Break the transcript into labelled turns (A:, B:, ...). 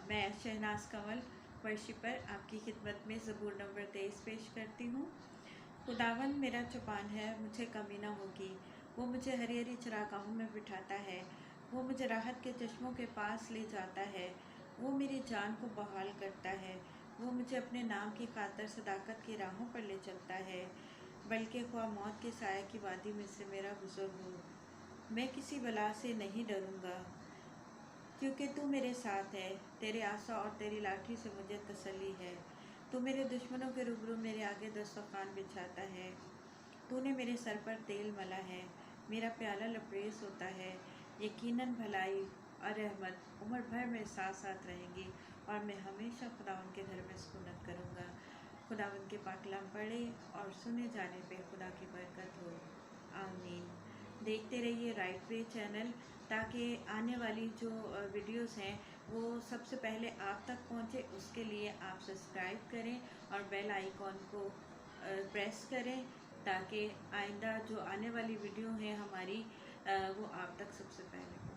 A: मैं शहनाज कंवल वर्शिपर आपकी खिदमत में ज़बूर नंबर 23 पेश करती हूँ। खुदावंद मेरा चौपान है, मुझे कमी न होगी। वो मुझे हरी हरी चरागाहों में बिठाता है, वो मुझे राहत के चश्मों के पास ले जाता है। वो मेरी जान को बहाल करता है, वो मुझे अपने नाम की खातिर सदाकत की राहों पर ले चलता है। बल्कि ख्वाह मौत के साया की वादी में से मेरा गुजर हो, मैं किसी बला से नहीं डरूंगा, क्योंकि तू मेरे साथ है। तेरे आसा और तेरी लाठी से मुझे तसल्ली है। तू मेरे दुश्मनों के रूबरू मेरे आगे दस्तरखान बिछाता है। तूने मेरे सर पर तेल मला है, मेरा प्याला लबरेज होता है। यकीनन भलाई और रहमत उम्र भर मेरे साथ साथ रहेंगी और मैं हमेशा खुदावन के घर में सुकूनत करूँगा। खुदावन के पाकलाम पढ़े और सुने जाने पे खुदा की बरकत हो। आमीन। देखते रहिए राइट वे चैनल, ताकि आने वाली जो वीडियोस हैं वो सबसे पहले आप तक पहुंचे। उसके लिए आप सब्सक्राइब करें और बेल आइकॉन को प्रेस करें, ताकि आइंदा जो आने वाली वीडियो है हमारी वो आप तक सबसे पहले